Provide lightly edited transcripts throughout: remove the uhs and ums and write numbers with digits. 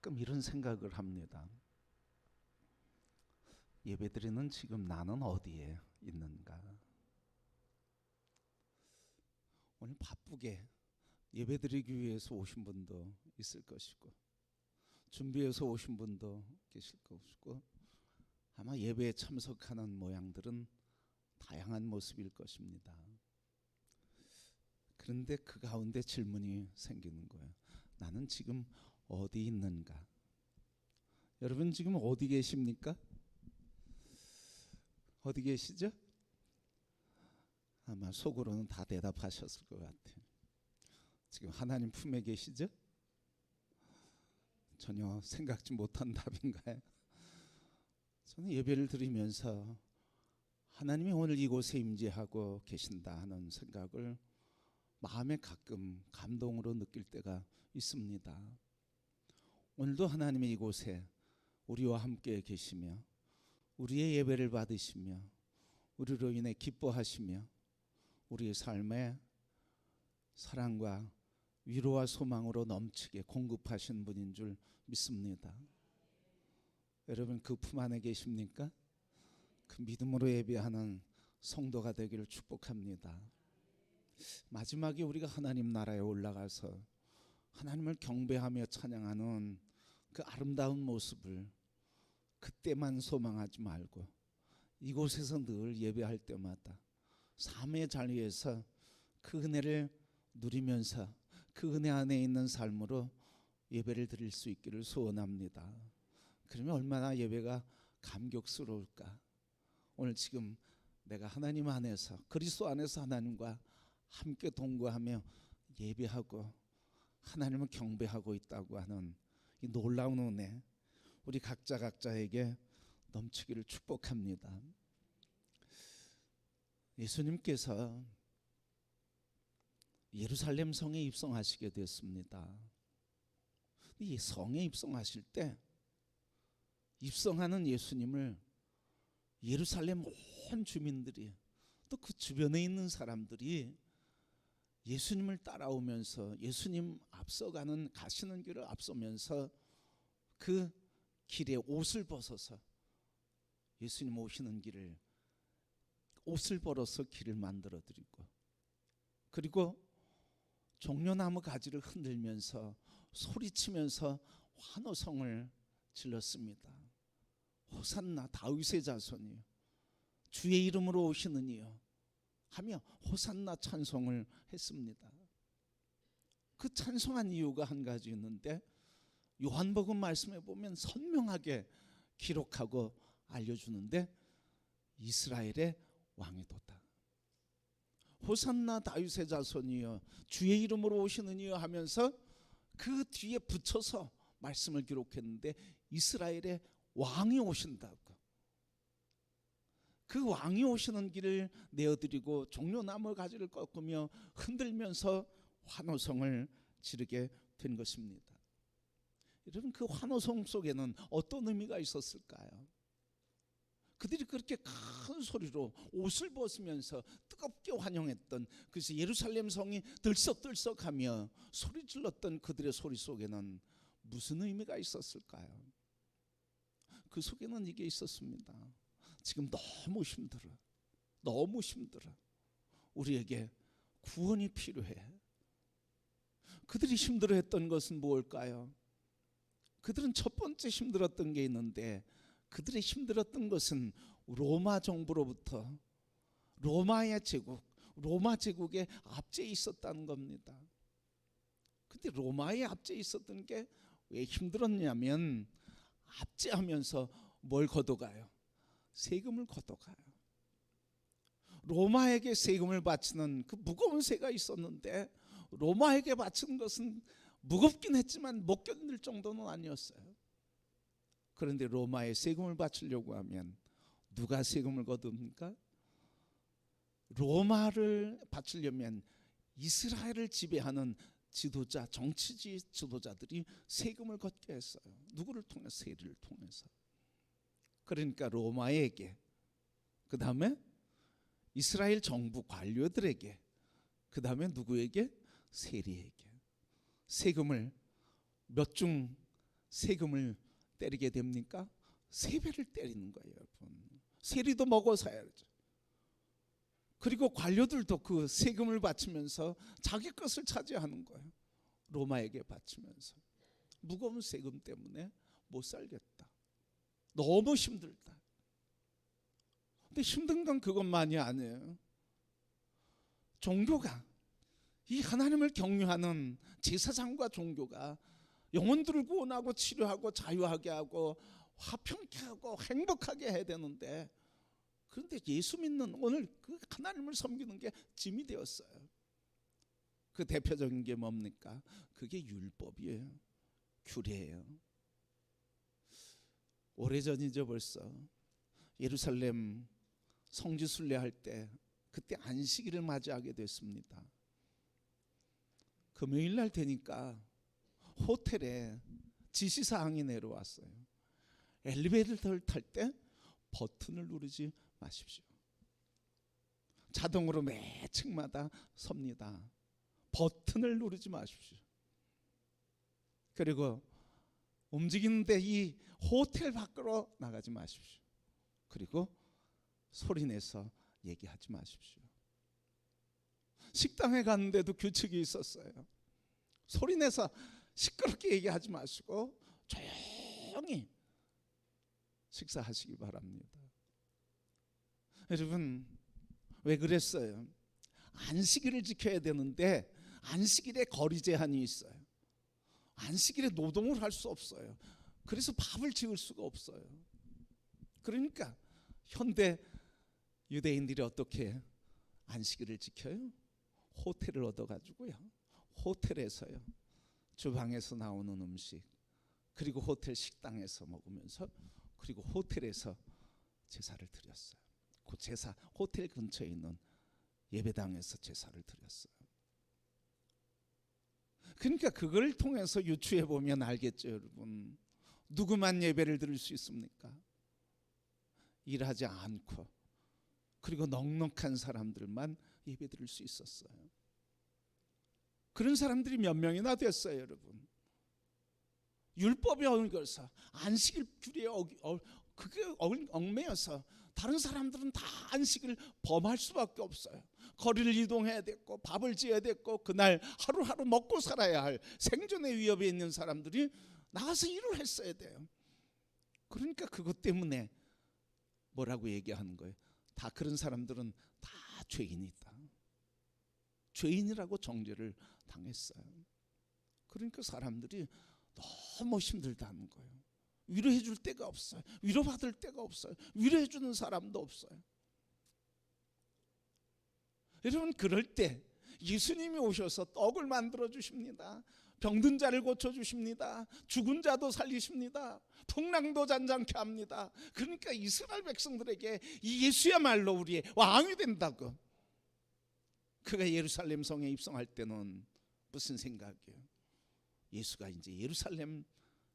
가끔 이런 생각을 합니다. 예배드리는 지금 나는 어디에 있는가? 오늘 바쁘게 예배드리기 위해서 오신 분도 있을 것이고, 준비해서 오신 분도 계실 것이고, 아마 예배에 참석하는 모양들은 다양한 모습일 것입니다. 그런데 그 가운데 질문이 생기는 거예요. 나는 지금 어디 있는가? 여러분 지금 어디 계십니까? 어디 계시죠? 아마 속으로는 다 대답하셨을 것 같아요. 지금 하나님 품에 계시죠? 전혀 생각지 못한 답인가요? 저는 예배를 드리면서 하나님이 오늘 이곳에 임재하고 계신다 하는 생각을 마음에 가끔 감동으로 느낄 때가 있습니다. 오늘도 하나님이 이곳에 우리와 함께 계시며 우리의 예배를 받으시며 우리로 인해 기뻐하시며 우리의 삶에 사랑과 위로와 소망으로 넘치게 공급하신 분인 줄 믿습니다. 여러분 그 품 안에 계십니까? 그 믿음으로 예배하는 성도가 되기를 축복합니다. 마지막에 우리가 하나님 나라에 올라가서 하나님을 경배하며 찬양하는 그 아름다운 모습을 그때만 소망하지 말고 이곳에서 늘 예배할 때마다 삶의 자리에서 그 은혜를 누리면서 그 은혜 안에 있는 삶으로 예배를 드릴 수 있기를 소원합니다. 그러면 얼마나 예배가 감격스러울까. 오늘 지금 내가 하나님 안에서 그리스도 안에서 하나님과 함께 동거하며 예배하고 하나님을 경배하고 있다고 하는 이 놀라운 은혜 우리 각자에게 넘치기를 축복합니다. 예수님께서 예루살렘 성에 입성하시게 됐습니다. 이 성에 입성하실 때 입성하는 예수님을 예루살렘 온 주민들이 또 그 주변에 있는 사람들이 예수님을 따라오면서 예수님 앞서가는 가시는 길을 앞서면서 그 길에 옷을 벗어서 예수님 오시는 길을 옷을 벌어서 길을 만들어 드리고 그리고 종려나무 가지를 흔들면서 소리치면서 환호성을 질렀습니다. 호산나 다윗의 자손이요 주의 이름으로 오시는 이요 하며 호산나 찬송을 했습니다. 그 찬송한 이유가 한 가지 있는데 요한복음 말씀에 보면 선명하게 기록하고 알려주는데 이스라엘의 왕이도다. 호산나 다윗의 자손이여 주의 이름으로 오시는 이여 하면서 그 뒤에 붙여서 말씀을 기록했는데 이스라엘의 왕이 오신다고. 그 왕이 오시는 길을 내어드리고 종려나무 가지를 꺾으며 흔들면서 환호성을 지르게 된 것입니다. 여러분 그 환호성 속에는 어떤 의미가 있었을까요? 그들이 그렇게 큰 소리로 옷을 벗으면서 뜨겁게 환영했던 그래서 예루살렘 성이 들썩들썩하며 소리 질렀던 그들의 소리 속에는 무슨 의미가 있었을까요? 그 속에는 이게 있었습니다. 지금 너무 힘들어. 우리에게 구원이 필요해. 그들이 힘들어했던 것은 무엇일까요? 그들은 첫 번째 힘들었던 게 있는데 그들의 힘들었던 것은 로마 정부로부터 로마의 제국, 로마 제국의 압제에 있었다는 겁니다. 근데 로마의 압제에 있었던 게 왜 힘들었냐면 압제하면서 뭘 걷어가요? 세금을 걷어가요. 로마에게 세금을 바치는 그 무거운 세가 있었는데 로마에게 바치는 것은 무겁긴 했지만 못 견딜 정도는 아니었어요. 그런데 로마에 세금을 바치려고 하면 누가 세금을 거둡니까? 로마를 바치려면 이스라엘을 지배하는 지도자, 정치 지도자들이 세금을 걷게 했어요. 누구를 통해서? 세리를 통해서. 그러니까 로마에게, 그 다음에 이스라엘 정부 관료들에게, 그 다음에 누구에게? 세리에게 세금을 몇 중 세금을 때리게 됩니까? 3배를 때리는 거예요, 여러분. 세리도 먹어 살아야죠. 그리고 관료들도 그 세금을 바치면서 자기 것을 차지하는 거예요. 로마에게 바치면서. 무거운 세금 때문에 못 살겠다. 너무 힘들다. 근데 힘든 건 그것만이 아니에요. 종교가, 이 하나님을 경유하는 제사장과 종교가 영혼들을 구원하고 치료하고 자유하게 하고 화평케 하고 행복하게 해야 되는데, 그런데 예수 믿는 오늘 그 하나님을 섬기는 게 짐이 되었어요. 그 대표적인 게 뭡니까? 그게 율법이에요. 규례예요. 오래전이죠 벌써. 예루살렘 성지 순례할 때 그때 안식일을 맞이하게 됐습니다. 금요일 날 되니까 호텔에 지시사항이 내려왔어요. 엘리베이터를 탈 때 버튼을 누르지 마십시오. 자동으로 매 층마다 섭니다. 버튼을 누르지 마십시오. 그리고 움직이는데 이 호텔 밖으로 나가지 마십시오. 그리고 소리내서 얘기하지 마십시오. 식당에 갔는데도 규칙이 있었어요. 소리내서 시끄럽게 얘기하지 마시고 조용히 식사하시기 바랍니다. 여러분, 왜 그랬어요? 안식일을 지켜야 되는데 안식일에 거리 제한이 있어요. 안식일에 노동을 할 수 없어요. 그래서 밥을 지을 수가 없어요. 그러니까 현대 유대인들이 어떻게 안식일을 지켜요? 호텔을 얻어가지고요, 호텔에서요 주방에서 나오는 음식, 그리고 호텔 식당에서 먹으면서, 그리고 호텔에서 제사를 드렸어요. 그 제사, 호텔 근처에 있는 예배당에서 제사를 드렸어요. 그러니까 그걸 통해서 유추해 보면 알겠죠, 여러분. 누구만 예배를 드릴 수 있습니까? 일하지 않고 그리고 넉넉한 사람들만 예배 드릴 수 있었어요. 그런 사람들이 몇 명이나 됐어요, 여러분. 율법에 얽혀서 안식일 규례에 그게 얽매여서 다른 사람들은 다 안식을 범할 수밖에 없어요. 거리를 이동해야 됐고 밥을 지어야 됐고 그날 하루하루 먹고 살아야 할 생존의 위협에 있는 사람들이 나가서 일을 했어야 돼요. 그러니까 그것 때문에 뭐라고 얘기하는 거예요? 다 그런 사람들은 다 죄인이다. 죄인이라고 정죄를 당했어요. 그러니까 사람들이 너무 힘들다는 거예요. 위로해 줄 데가 없어요. 위로받을 데가 없어요. 위로해 주는 사람도 없어요. 여러분, 그럴 때 예수님이 오셔서 떡을 만들어 주십니다. 병든 자를 고쳐 주십니다. 죽은 자도 살리십니다. 풍랑도 잔잔케 합니다. 그러니까 이스라엘 백성들에게 이 예수야말로 우리의 왕이 된다고. 그가 예루살렘 성에 입성할 때는 무슨 생각이에요? 예수가 이제 예루살렘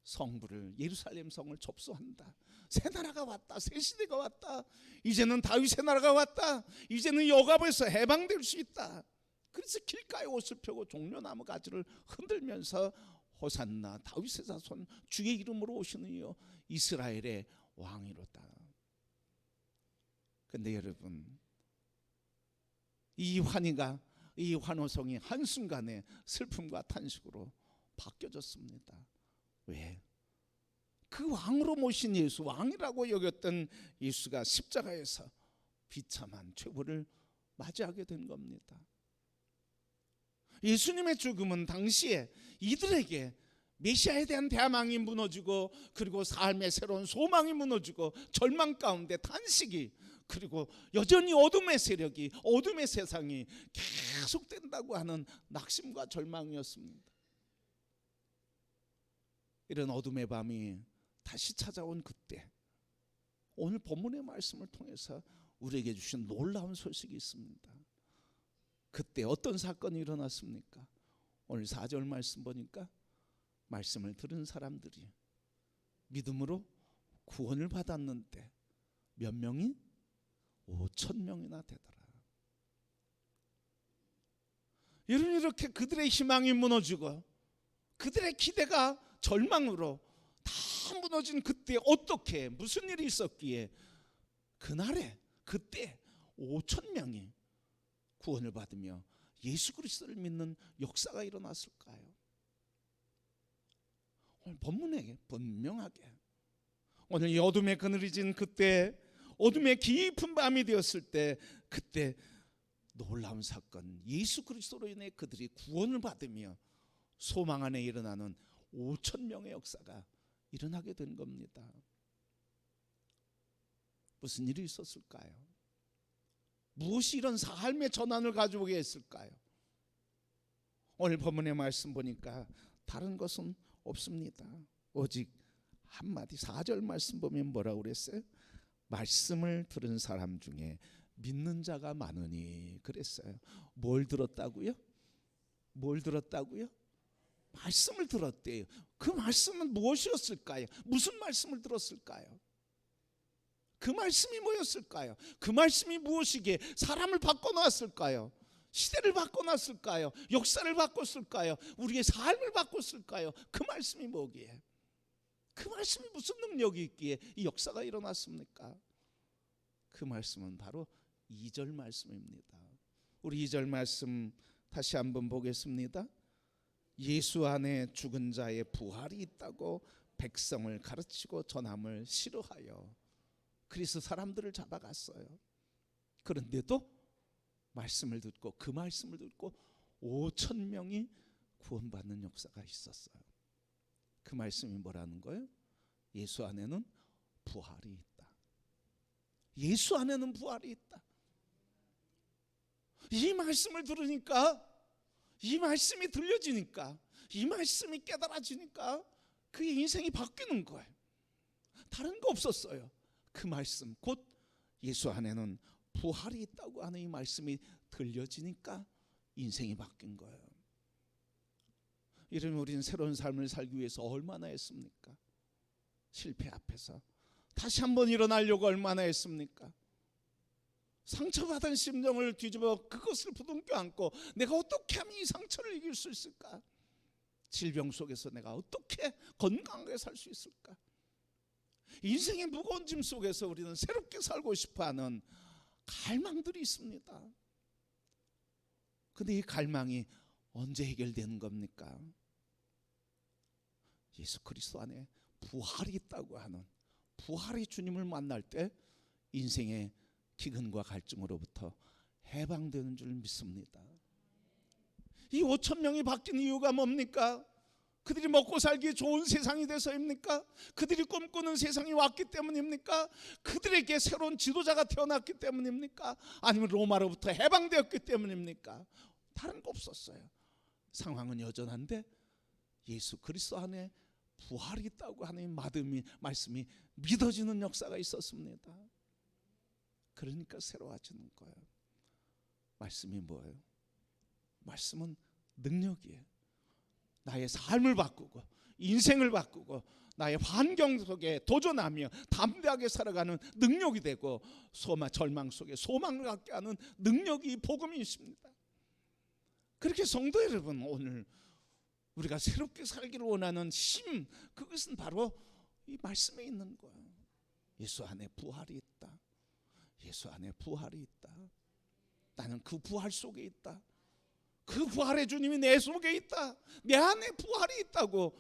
성부를, 예루살렘 성을 접수한다. 새 나라가 왔다. 새 시대가 왔다. 이제는 다윗의 나라가 왔다. 이제는 여갑에서 해방될 수 있다. 그래서 길가에 옷을 펴고 종려나무 가지를 흔들면서 호산나 다윗의 자손 주의 이름으로 오시는 이여 이스라엘의 왕이로다. 근데 여러분, 이 환희가, 이 환호성이 한순간에 슬픔과 탄식으로 바뀌어졌습니다. 왜? 그 왕으로 모신 예수, 왕이라고 여겼던 예수가 십자가에서 비참한 최후를 맞이하게 된 겁니다. 예수님의 죽음은 당시에 이들에게 메시아에 대한 대망이 무너지고, 그리고 삶의 새로운 소망이 무너지고, 절망 가운데 탄식이, 그리고 여전히 어둠의 세력이, 어둠의 세상이 계속된다고 하는 낙심과 절망이었습니다. 이런 어둠의 밤이 다시 찾아온 그때, 오늘 본문의 말씀을 통해서 우리에게 주신 놀라운 소식이 있습니다. 그때 어떤 사건이 일어났습니까? 오늘 4절 말씀 보니까 말씀을 들은 사람들이 믿음으로 구원을 받았는데 몇 명이? 5,000명이나 되더라. 여러분, 이렇게 그들의 희망이 무너지고 그들의 기대가 절망으로 다 무너진 그때 어떻게 무슨 일이 있었기에 그날에 그때 5천 명이 구원을 받으며 예수 그리스도를 믿는 역사가 일어났을까요? 오늘 본문에 분명하게 오늘 이 어둠의 그늘이 진 그때, 어둠의 깊은 밤이 되었을 때, 그때 놀라운 사건, 예수 그리스도로 인해 그들이 구원을 받으며 소망 안에 일어나는 5천 명의 역사가 일어나게 된 겁니다. 무슨 일이 있었을까요? 무엇이 이런 삶의 전환을 가져오게 했을까요? 오늘 본문의 말씀 보니까 다른 것은 없습니다. 오직 한마디 4절 말씀 보면 뭐라고 그랬어요? 말씀을 들은 사람 중에 믿는 자가 많으니 그랬어요. 뭘 들었다고요? 뭘 들었다고요? 말씀을 들었대요. 그 말씀은 무엇이었을까요? 무슨 말씀을 들었을까요? 그 말씀이 뭐였을까요? 그 말씀이 무엇이기에 사람을 바꿔놨을까요? 시대를 바꿔놨을까요? 역사를 바꿨을까요? 우리의 삶을 바꿨을까요? 그 말씀이 뭐기에? 그 말씀이 무슨 능력이 있기에 이 역사가 일어났습니까? 그 말씀은 바로 2절 말씀입니다. 우리 2절 말씀 다시 한번 보겠습니다. 예수 안에 죽은 자의 부활이 있다고 백성을 가르치고 전함을 싫어하여 그래서 사람들을 잡아갔어요. 그런데도 말씀을 듣고 그 말씀을 듣고 5천 명이 구원받는 역사가 있었어요. 그 말씀이 뭐라는 거예요? 예수 안에는 부활이 있다. 예수 안에는 부활이 있다. 이 말씀을 들으니까, 이 말씀이 들려지니까, 이 말씀이 깨달아지니까 그의 인생이 바뀌는 거예요. 다른 거 없었어요. 그 말씀, 곧 예수 안에는 부활이 있다고 하는 이 말씀이 들려지니까 인생이 바뀐 거예요. 이러면 우리는 새로운 삶을 살기 위해서 얼마나 했습니까? 실패 앞에서 다시 한번 일어나려고 얼마나 했습니까? 상처받은 심정을 뒤집어 그것을 부둥켜 안고 내가 어떻게 하면 이 상처를 이길 수 있을까? 질병 속에서 내가 어떻게 건강하게 살 수 있을까? 인생의 무거운 짐 속에서 우리는 새롭게 살고 싶어하는 갈망들이 있습니다. 그런데 이 갈망이 언제 해결되는 겁니까? 예수 그리스도 안에 부활이 있다고 하는 부활의 주님을 만날 때 인생의 기근과 갈증으로부터 해방되는 줄 믿습니다. 이 5천 명이 바뀐 이유가 뭡니까? 그들이 먹고 살기 좋은 세상이 돼서입니까? 그들이 꿈꾸는 세상이 왔기 때문입니까? 그들에게 새로운 지도자가 태어났기 때문입니까? 아니면 로마로부터 해방되었기 때문입니까? 다른 거 없었어요. 상황은 여전한데 예수 그리스도 안에 부활이 있다고 하는 말씀이 믿어지는 역사가 있었습니다. 그러니까 새로워지는 거예요. 말씀이 뭐예요? 말씀은 능력이에요. 나의 삶을 바꾸고 인생을 바꾸고 나의 환경 속에 도전하며 담대하게 살아가는 능력이 되고 절망 속에 소망을 갖게 하는 능력이 복음이 있습니다. 그렇게 성도 여러분, 오늘 우리가 새롭게 살기를 원하는 힘, 그것은 바로 이 말씀에 있는 거예요. 예수 안에 부활이 있다. 예수 안에 부활이 있다. 나는 그 부활 속에 있다. 그 부활의 주님이 내 속에 있다. 내 안에 부활이 있다고.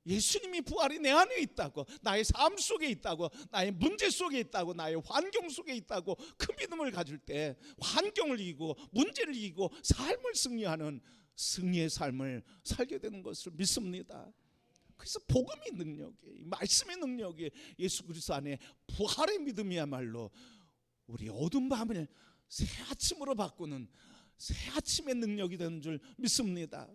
예수님이 부활이 내 안에 있다고. 나의 삶 속에 있다고. 나의 문제 속에 있다고. 나의 환경 속에 있다고. 그 믿음을 가질 때 환경을 이기고 문제를 이기고 삶을 승리하는 승리의 삶을 살게 되는 것을 믿습니다. 그래서 복음의 능력이, 말씀의 능력이 예수 그리스도 안에 부활의 믿음이야말로 우리 어두운 밤을 새 아침으로 바꾸는 새 아침의 능력이 되는 줄 믿습니다.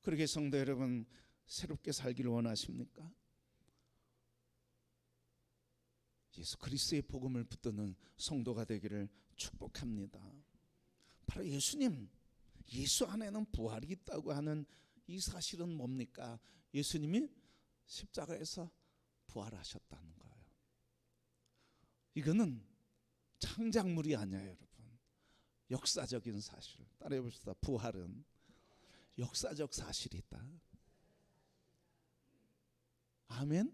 그러게 성도 여러분, 새롭게 살기를 원하십니까? 예수 그리스도의 복음을 붙드는 성도가 되기를 축복합니다. 바로 예수님, 예수 안에는 부활이 있다고 하는 이 사실은 뭡니까? 예수님이 십자가에서 부활하셨다는 거예요. 이거는 창작물이 아니에요, 여러분. 역사적인 사실. 따라해 봅시다. 부활은 역사적 사실이다. 아멘.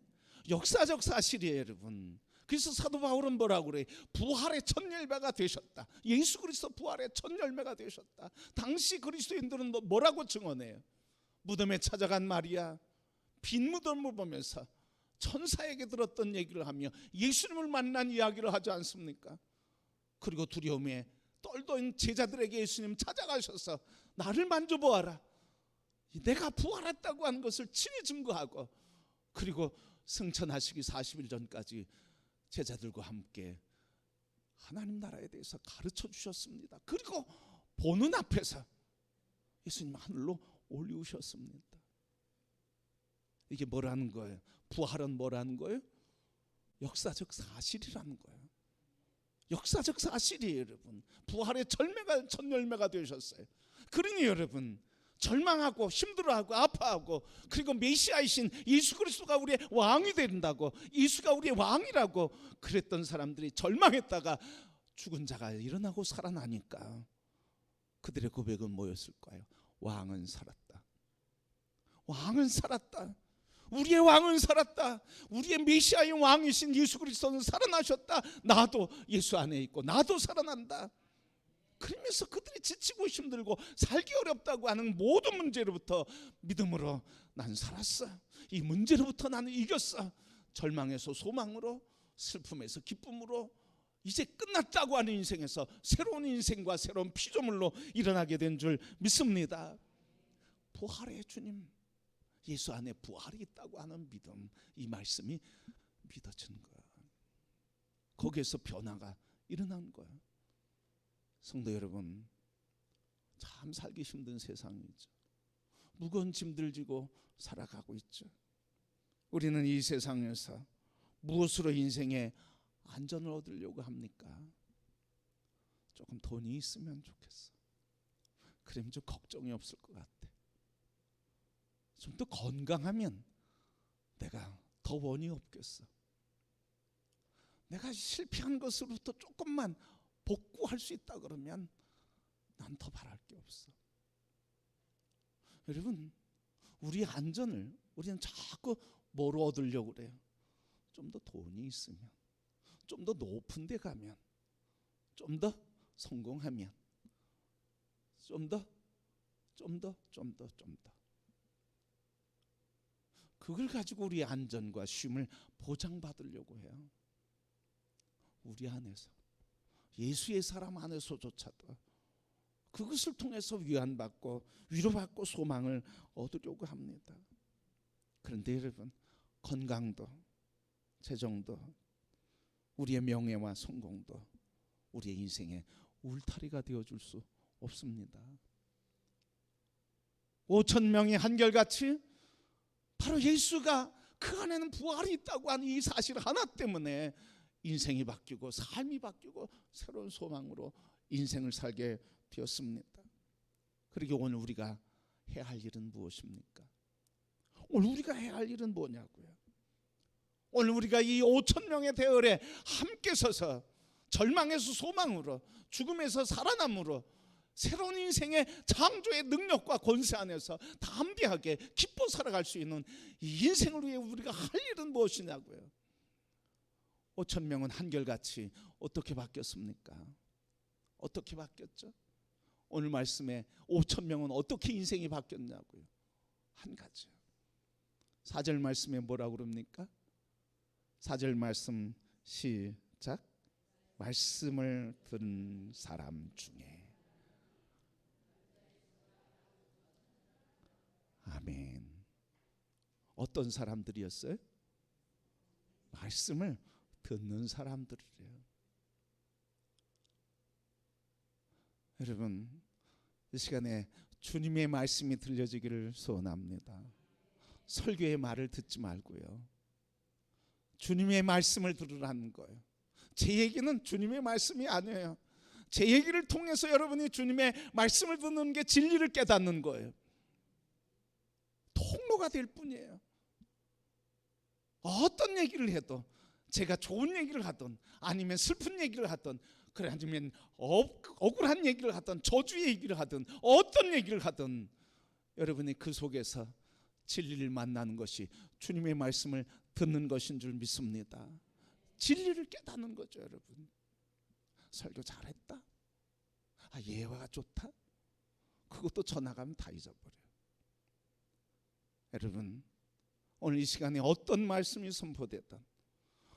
역사적 사실이에요, 여러분. 그래서 사도 바울은 뭐라고 그래? 부활의 첫 열매가 되셨다. 예수 그리스도 부활의 첫 열매가 되셨다. 당시 그리스도인들은 뭐라고 증언해요? 무덤에 찾아간 마리아, 빈 무덤을 보면서 천사에게 들었던 얘기를 하며 예수님을 만난 이야기를 하지 않습니까? 그리고 두려움에 떨던 제자들에게 예수님 찾아가셔서 나를 만져보아라, 내가 부활했다고 하는 것을 친히 증거하고, 그리고 승천하시기 40일 전까지 제자들과 함께 하나님 나라에 대해서 가르쳐 주셨습니다. 그리고 보는 앞에서 예수님 하늘로 올리우셨습니다. 이게 뭐라는 거예요? 부활은 뭐라는 거예요? 역사적 사실이라는 거예요. 역사적 사실이에요, 여러분. 부활의 첫 열매가 되셨어요. 그러니 여러분, 절망하고 힘들어하고 아파하고, 그리고 메시아이신 예수 그리스도가 우리의 왕이 된다고, 예수가 우리의 왕이라고 그랬던 사람들이 절망했다가 죽은 자가 일어나고 살아나니까 그들의 고백은 뭐였을까요? 왕은 살았다. 왕은 살았다. 우리의 왕은 살았다. 우리의 메시아의 왕이신 예수 그리스도는 살아나셨다. 나도 예수 안에 있고 나도 살아난다. 그러면서 그들이 지치고 힘들고 살기 어렵다고 하는 모든 문제로부터 믿음으로 난 살았어. 이 문제로부터 나는 이겼어. 절망에서 소망으로, 슬픔에서 기쁨으로, 이제 끝났다고 하는 인생에서 새로운 인생과 새로운 피조물로 일어나게 된 줄 믿습니다. 부활의 주님, 예수 안에 부활이 있다고 하는 믿음, 이 말씀이 믿어지는 거야. 거기에서 변화가 일어난 거야. 성도 여러분, 참 살기 힘든 세상이죠. 무거운 짐들 지고 살아가고 있죠. 우리는 이 세상에서 무엇으로 인생의 안전을 얻으려고 합니까? 조금 돈이 있으면 좋겠어. 그러면 좀 걱정이 없을 것 같아. 좀 더 건강하면 내가 더 원이 없겠어. 내가 실패한 것으로부터 조금만 복구할 수 있다 그러면 난 더 바랄 게 없어. 여러분, 우리 안전을 우리는 자꾸 뭐로 얻으려고 그래요? 좀 더 돈이 있으면, 좀 더 높은 데 가면, 좀 더 성공하면, 좀 더. 그걸 가지고 우리의 안전과 쉼을 보장받으려고 해요. 우리 안에서, 예수의 사람 안에서조차도 그것을 통해서 위안받고 위로받고 소망을 얻으려고 합니다. 그런데 여러분, 건강도, 재정도, 우리의 명예와 성공도 우리의 인생의 울타리가 되어줄 수 없습니다. 5,000명이 한결같이 바로 예수가 그 안에는 부활이 있다고 하는 이 사실 하나 때문에 인생이 바뀌고 삶이 바뀌고 새로운 소망으로 인생을 살게 되었습니다. 그리고 오늘 우리가 해야 할 일은 무엇입니까? 오늘 우리가 해야 할 일은 뭐냐고요? 오늘 우리가 이 5,000명의 대열에 함께 서서 절망에서 소망으로, 죽음에서 살아남으로 새로운 인생의 창조의 능력과 권세 안에서 담대하게 기뻐 살아갈 수 있는 이 인생을 위해 우리가 할 일은 무엇이냐고요? 5,000명은 한결같이 어떻게 바뀌었습니까? 어떻게 바뀌었죠? 오늘 말씀에 5,000명은 어떻게 인생이 바뀌었냐고요? 한 가지요. 4절 말씀에 뭐라고 그럽니까? 4절 말씀 시작. 말씀을 들은 사람 중에. 아멘. 어떤 사람들이었어요? 말씀을 듣는 사람들이래요. 여러분, 이 시간에 주님의 말씀이 들려지기를 소원합니다. 설교의 말을 듣지 말고요, 주님의 말씀을 들으라는 거예요. 제 얘기는 주님의 말씀이 아니에요. 제 얘기를 통해서 여러분이 주님의 말씀을 듣는 게 진리를 깨닫는 거예요. 통로가 될 뿐이에요. 어떤 얘기를 해도, 제가 좋은 얘기를 하든 아니면 슬픈 얘기를 하든, 그래 아니면 억울한 얘기를 하든 저주의 얘기를 하든 어떤 얘기를 하든, 여러분이 그 속에서 진리를 만나는 것이 주님의 말씀을 듣는 것인 줄 믿습니다. 진리를 깨닫는 거죠, 여러분. 설교 잘했다. 예화가 좋다. 그것도 전화가면 다 잊어버려요. 여러분, 오늘 이 시간에 어떤 말씀이 선포됐든,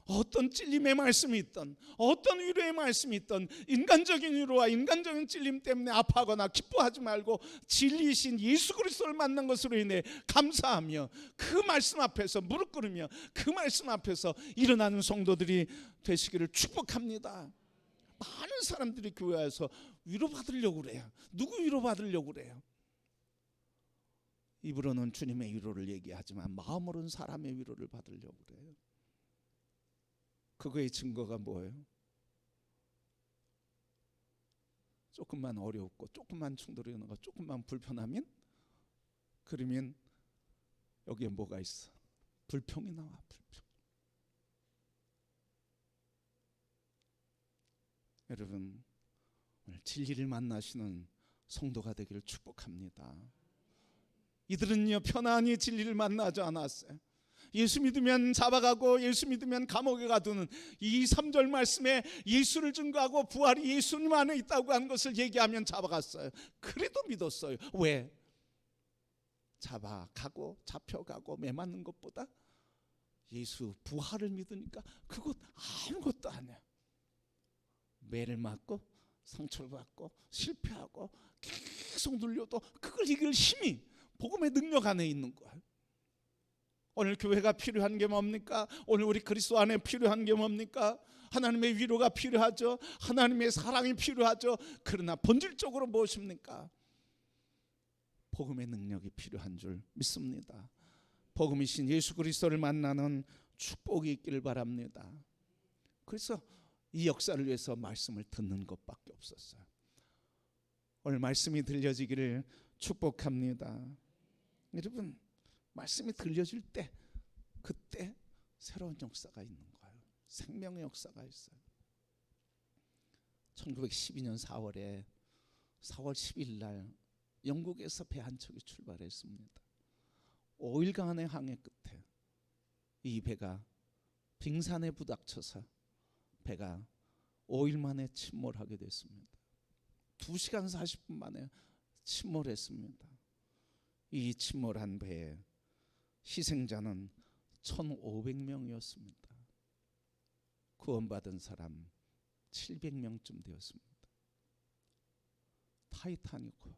어떤 찔림의 말씀이 있든, 어떤 위로의 말씀이 있든, 인간적인 위로와 인간적인 찔림 때문에 아파하거나 기뻐하지 말고 진리이신 예수 그리스도를 만난 것으로 인해 감사하며 그 말씀 앞에서 무릎 꿇으며 그 말씀 앞에서 일어나는 성도들이 되시기를 축복합니다. 많은 사람들이 교회에서 위로받으려고 그래요. 누구 위로받으려고 그래요? 입으로는 주님의 위로를 얘기하지만 마음으로는 사람의 위로를 받으려고 그래요. 그거의 증거가 뭐예요? 조금만 어렵고 조금만 충돌이 나고 조금만 불편하면, 그러면 여기에 뭐가 있어? 불평이 나와. 불평. 여러분, 오늘 진리를 만나시는 성도가 되기를 축복합니다. 이들은요 편안히 진리를 만나지 않았어요. 예수 믿으면 잡아가고 예수 믿으면 감옥에 가두는 이 3절 말씀에 예수를 증거하고 부활이 예수님 안에 있다고 한 것을 얘기하면 잡아갔어요. 그래도 믿었어요. 왜? 잡아가고 잡혀가고 매 맞는 것보다 예수 부활을 믿으니까 그것 아무것도 아니야. 매를 맞고 상처를 받고 실패하고 계속 눌려도 그걸 이길 힘이 복음의 능력 안에 있는 거예요. 오늘 교회가 필요한 게 뭡니까? 오늘 우리 그리스도 안에 필요한 게 뭡니까? 하나님의 위로가 필요하죠. 하나님의 사랑이 필요하죠. 그러나 본질적으로 무엇입니까? 복음의 능력이 필요한 줄 믿습니다. 복음이신 예수 그리스도를 만나는 축복이 있기를 바랍니다. 그래서 이 역사를 위해서 말씀을 듣는 것밖에 없었어요. 오늘 말씀이 들려지기를 축복합니다. 여러분, 말씀이 들려질 때 그때 새로운 역사가 있는 거예요. 생명의 역사가 있어요. 1912년 4월 10일 날 영국에서 배 한 척이 출발했습니다. 5일간의 항해 끝에 이 배가 빙산에 부닥쳐서 배가 5일 만에 침몰하게 됐습니다. 2시간 40분 만에 침몰했습니다. 이 침몰한 배에 희생자는 1,500명이었습니다. 구원받은 사람 700명쯤 되었습니다. 타이타닉호,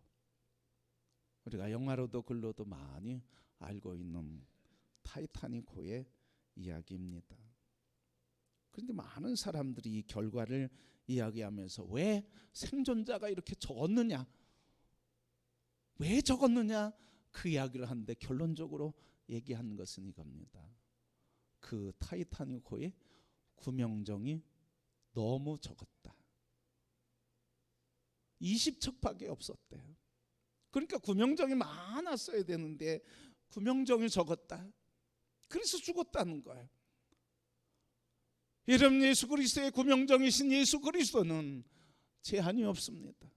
우리가 영화로도 글로도 많이 알고 있는 타이타닉호의 이야기입니다. 그런데 많은 사람들이 이 결과를 이야기하면서 왜 생존자가 이렇게 적었느냐, 왜 적었느냐 그 이야기를 하는데 결론적으로 얘기한 것은 이겁니다. 그 타이타닉호의 구명정이 너무 적었다. 20척밖에 없었대요. 그러니까 구명정이 많았어야 되는데 구명정이 적었다. 그래서 죽었다는 거예요. 여러분, 예수 그리스도의 구명정이신 예수 그리스도는 제한이 없습니다.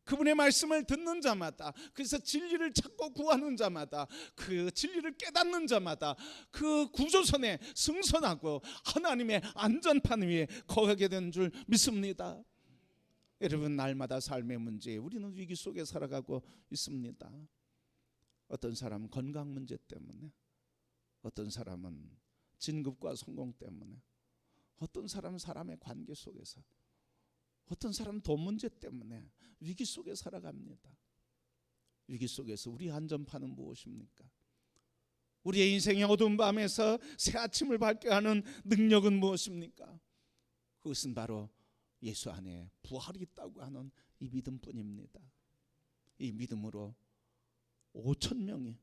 그분의 말씀을 듣는 자마다, 그래서 진리를 찾고 구하는 자마다, 그 진리를 깨닫는 자마다 그 구조선에 승선하고 하나님의 안전판 위에 거하게 된 줄 믿습니다. 여러분, 날마다 삶의 문제, 우리는 위기 속에 살아가고 있습니다. 어떤 사람은 건강 문제 때문에, 어떤 사람은 진급과 성공 때문에, 어떤 사람은 사람의 관계 속에서, 어떤 사람은 돈 문제 때문에 위기 속에 살아갑니다. 위기 속에서 우리 안전판은 무엇입니까? 우리의 인생의 어두운 밤에서 새 아침을 밝게 하는 능력은 무엇입니까? 그것은 바로 예수 안에 부활이 있다고 하는 이 믿음뿐입니다. 이 믿음으로 5,000명이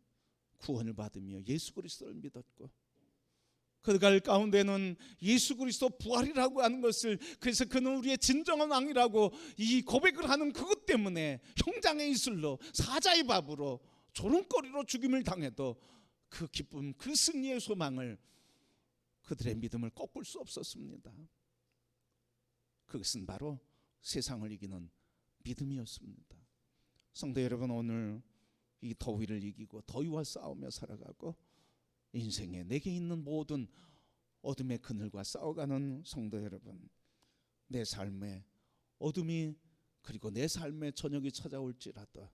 구원을 받으며 예수 그리스도를 믿었고, 그들 가운데는 예수 그리스도 부활이라고 하는 것을, 그래서 그는 우리의 진정한 왕이라고 이 고백을 하는 그것 때문에 형장의 이슬로 사자의 밥으로 조롱거리로 죽임을 당해도 그 기쁨, 그 승리의 소망을, 그들의 믿음을 꺾을 수 없었습니다. 그것은 바로 세상을 이기는 믿음이었습니다. 성도 여러분, 오늘 이 더위를 이기고 더위와 싸우며 살아가고 인생에 내게 있는 모든 어둠의 그늘과 싸워가는 성도 여러분, 내 삶에 어둠이 그리고 내 삶의 저녁이 찾아올지라도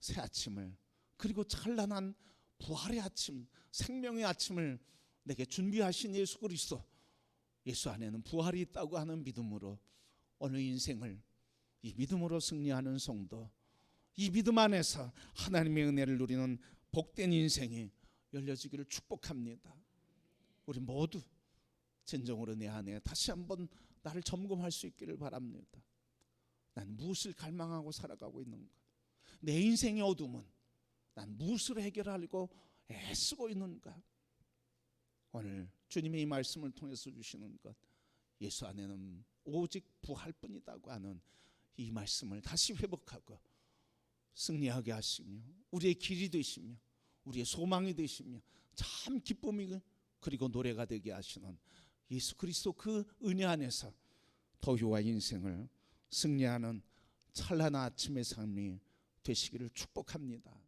새 아침을 그리고 찬란한 부활의 아침, 생명의 아침을 내게 준비하신 예수 그리스도, 예수 안에는 부활이 있다고 하는 믿음으로 오늘 인생을 이 믿음으로 승리하는 성도, 이 믿음 안에서 하나님의 은혜를 누리는 복된 인생이 열려지기를 축복합니다. 우리 모두 진정으로 내 안에 다시 한번 나를 점검할 수 있기를 바랍니다. 난 무엇을 갈망하고 살아가고 있는가? 내 인생의 어둠은 난 무엇으로 해결하려고 애쓰고 있는가? 오늘 주님의 이 말씀을 통해서 주시는 것, 예수 안에는 오직 부활뿐이다고 하는 이 말씀을 다시 회복하고 승리하게 하시며 우리의 길이 되시며 우리의 소망이 되시며 참 기쁨이 그리고 노래가 되게 하시는 예수 그리스도 그 은혜 안에서 더위와 인생을 승리하는 찬란한 아침의 삶이 되시기를 축복합니다.